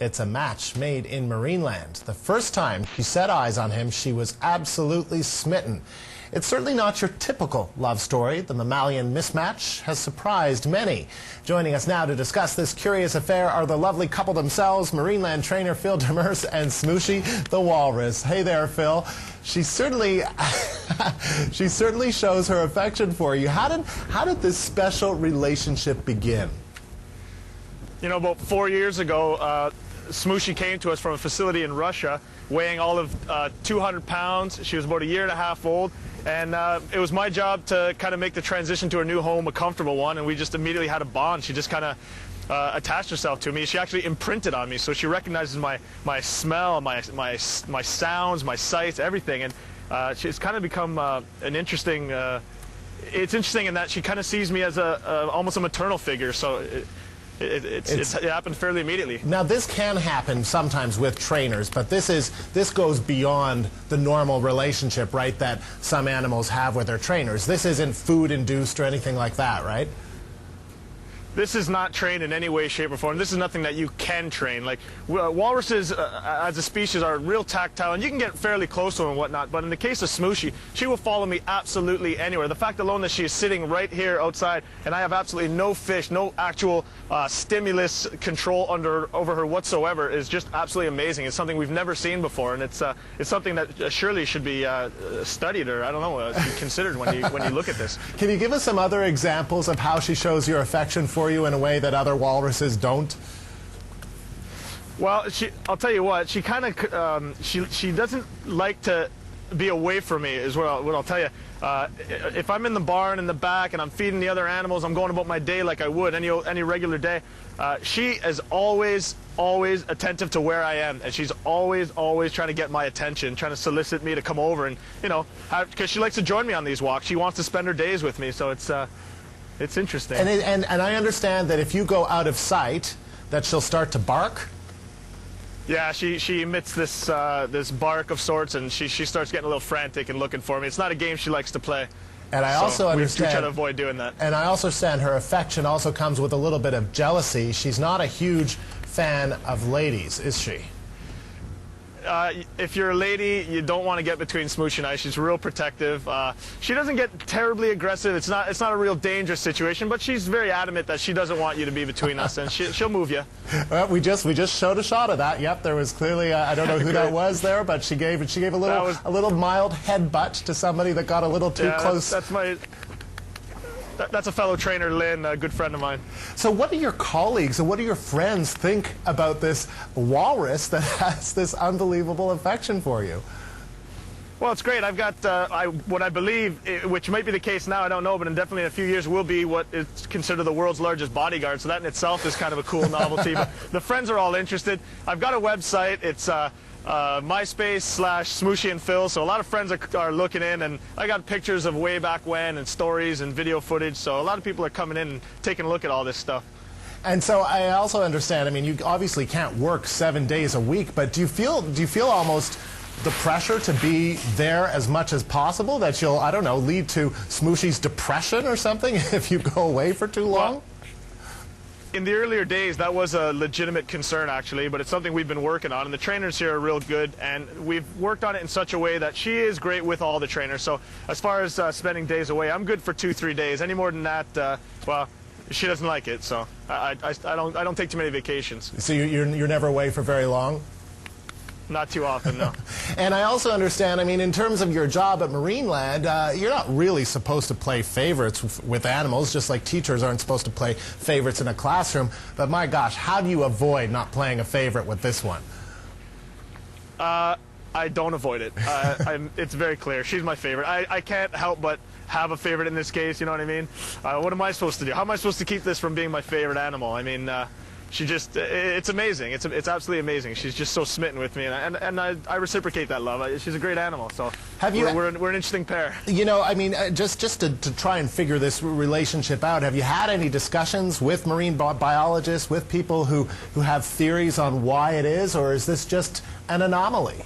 It's a match made in Marineland. The first time she set eyes on him, she was absolutely smitten. It's certainly not your typical love story. The mammalian mismatch has surprised many. Joining us now to discuss this curious affair are the lovely couple themselves, Marineland trainer Phil Demers and Smooshi the walrus. Hey there, Phil. She certainly shows her affection for you. How did this special relationship begin? You know, about 4 years ago, Smooshi came to us from a facility in Russia, weighing all of 200 pounds. She was about a year and a half old, and it was my job to kind of make the transition to her new home a comfortable one, and we just immediately had a bond. She just kind of attached herself to me. She actually imprinted on me, so she recognizes my smell, my sounds, my sights, everything, and she's kind of become an interesting. It's interesting in that she kind of sees me as almost a maternal figure. So. It happened fairly immediately. Now, this can happen sometimes with trainers, but this goes beyond the normal relationship, right, that some animals have with their trainers. This isn't food-induced or anything like that, right? This is not trained in any way, shape, or form. This is nothing that you can train. Like, walruses as a species are real tactile, and you can get fairly close to them and whatnot, but in the case of Smooshi, she will follow me absolutely anywhere. The fact alone that she is sitting right here outside, and I have absolutely no fish, no actual stimulus control over her whatsoever, is just absolutely amazing. It's something we've never seen before, and it's something that surely should be studied, or I don't know, considered when you look at this. Can you give us some other examples of how she shows your affection for you in a way that other walruses don't? Well, I'll tell you what, she kind of, she doesn't like to be away from me, is what I'll tell you. If I'm in the barn in the back and I'm feeding the other animals, I'm going about my day like I would any regular day. She is always attentive to where I am, and she's always trying to get my attention, trying to solicit me to come over, and because she likes to join me on these walks. She wants to spend her days with me, so it's interesting. And I understand that if you go out of sight, that she'll start to bark? Yeah, she emits this this bark of sorts, and she starts getting a little frantic and looking for me. It's not a game she likes to play. And I also understand, we try to avoid doing that. And I also understand her affection also comes with a little bit of jealousy. She's not a huge fan of ladies, is she? If you're a lady, you don't want to get between Smooshi and I. She's real protective. She doesn't get terribly aggressive. It's not a real dangerous situation, but she's very adamant that she doesn't want you to be between us, and she'll move you. Well, we just showed a shot of that. Yep, there was clearly I don't know who that was there, but she gave a little mild headbutt to somebody that got a little too close. That's a fellow trainer, Lynn, a good friend of mine. So what do your colleagues and what do your friends think about this walrus that has this unbelievable affection for you? Well, it's great. I've got what I believe, which might be the case now, I don't know, but definitely in a few years will be what is considered the world's largest bodyguard. So that in itself is kind of a cool novelty. But the friends are all interested. I've got a website. It's MySpace/Smooshi and Phil, so a lot of friends are looking in, and I got pictures of way back when and stories and video footage, so a lot of people are coming in and taking a look at all this stuff. And so I also understand, I mean, you obviously can't work 7 days a week, but do you feel almost the pressure to be there as much as possible, that you'll, I don't know, lead to Smooshi's depression or something if you go away for too long? Well, in the earlier days, that was a legitimate concern, actually, but it's something we've been working on, and the trainers here are real good, and we've worked on it in such a way that she is great with all the trainers. So as far as spending days away, I'm good for 2-3 days. Any more than that, well, she doesn't like it, so I don't take too many vacations. So you're never away for very long? Not too often, no. And I also understand, I mean, in terms of your job at Marineland, you're not really supposed to play favorites with animals, just like teachers aren't supposed to play favorites in a classroom. But my gosh, how do you avoid not playing a favorite with this one? I don't avoid it. It's very clear. She's my favorite. I can't help but have a favorite in this case, you know what I mean? What am I supposed to do? How am I supposed to keep this from being my favorite animal? I mean, she just, it's amazing. It's absolutely amazing. She's just so smitten with me, and I reciprocate that love. She's a great animal, so we're an interesting pair. You know, I mean, just to try and figure this relationship out, have you had any discussions with marine biologists, with people who have theories on why it is, or is this just an anomaly?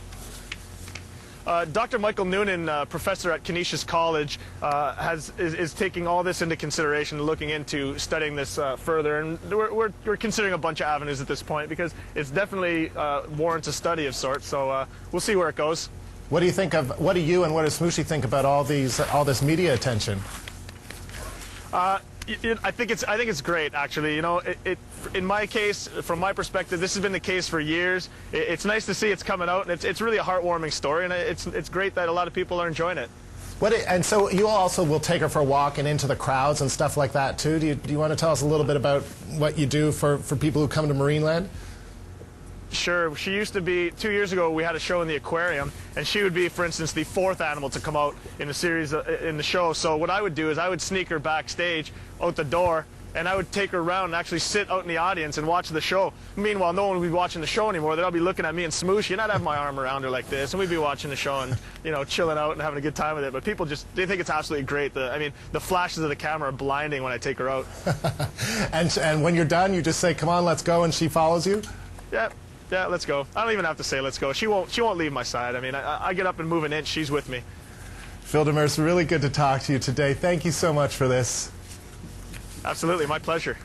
Dr. Michael Noonan, professor at Canisius College, is taking all this into consideration, looking into studying this further, and we're considering a bunch of avenues at this point because it's definitely warrants a study of sorts. So we'll see where it goes. What do you think of? What do you and what does Smooshi think about all this media attention? I think it's great, actually. You know, in my case, from my perspective, this has been the case for years. It's nice to see it's coming out, and it's really a heartwarming story, and it's great that a lot of people are enjoying it. And so you also will take her for a walk and into the crowds and stuff like that too. Do you want to tell us a little bit about what you do for people who come to Marineland? Sure. She used to be, 2 years ago, we had a show in the aquarium, and she would be, for instance, the 4th animal to come out in the series, in the show. So what I would do is I would sneak her backstage out the door, and I would take her around and actually sit out in the audience and watch the show. Meanwhile, no one would be watching the show anymore. They'd all be looking at me and Smooshi, and I'd have my arm around her like this, and we'd be watching the show and, you know, chilling out and having a good time with it. But people they think it's absolutely great. I mean, the flashes of the camera are blinding when I take her out. And when you're done, you just say, "Come on, let's go," and she follows you? Yeah. Yeah, let's go. I don't even have to say let's go. She won't leave my side. I mean, I get up and move an inch, she's with me. Phil Demers, really good to talk to you today. Thank you so much for this. Absolutely, my pleasure.